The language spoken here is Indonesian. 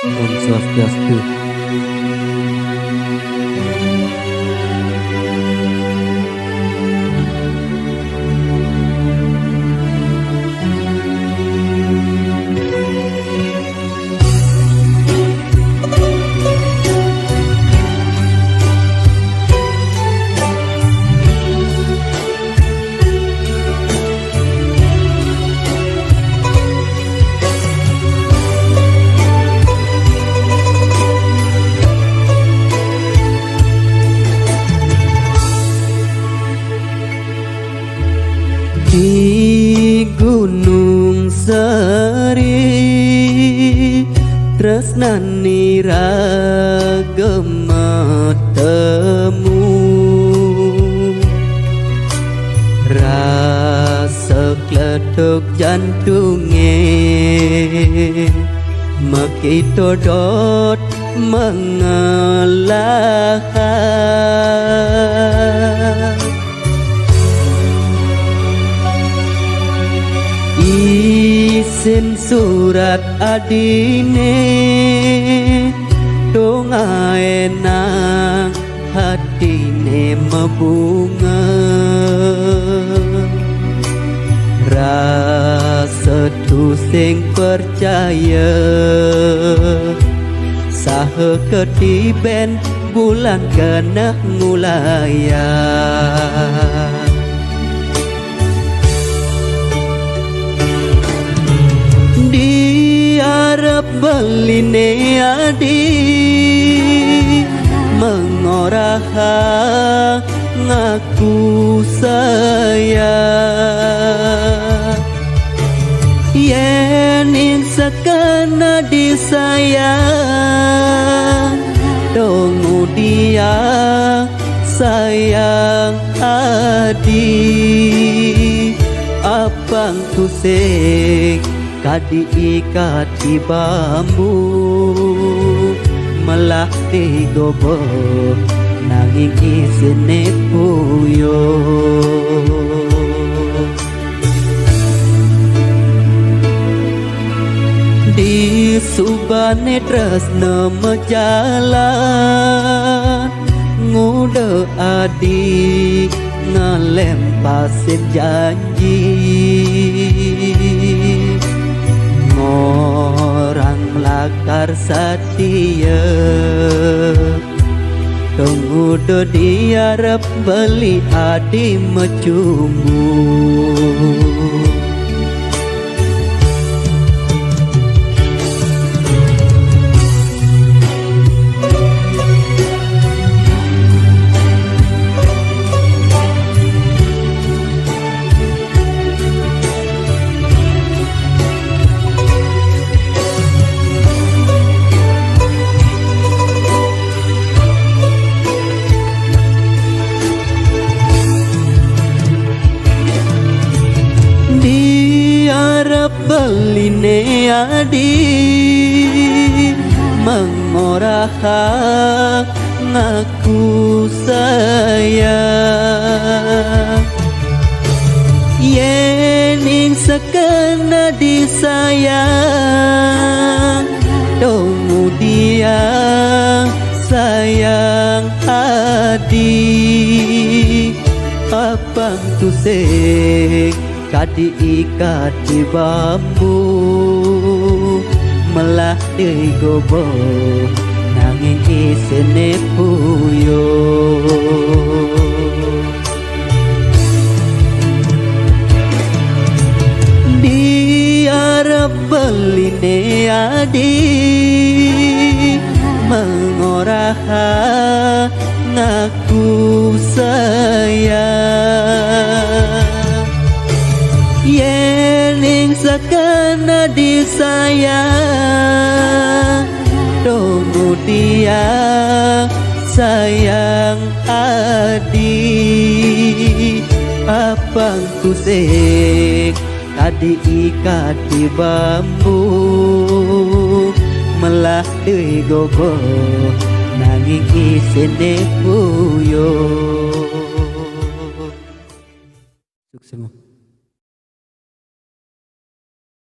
Om Swastiastu. Di Gunung Seri tresnani ragema temu, rasa kletuk jantunge mekito dot mengalah. Isin surat adine dongaena hatine mebunga, rasa sing percaya saha ketiben bulan kena ngulaya. Diarep beline adi mengoraha ngaku saya, yening sekena disayang dongu dia sayang adi abang tusik kadi ikat di bambu melah digobo nanging isine puyo. Di subane tresna mejalan ngude adi ngalem pasir janji, orang melakar setia tunggu do diarep beli adi mecumbu. Beline adi mengoraha ngaku saya, yening sekena disayang dongu dia sayang adi abang tusik kadi ikat di bambu melah digobo nanging isine puyo. Diarep beline adi mengoraha ngaku saya, yening sekena disayang dongu dia sayang adi abang tusik kadi ikat di bambu melah digogo nanging isine puyo. Sukses.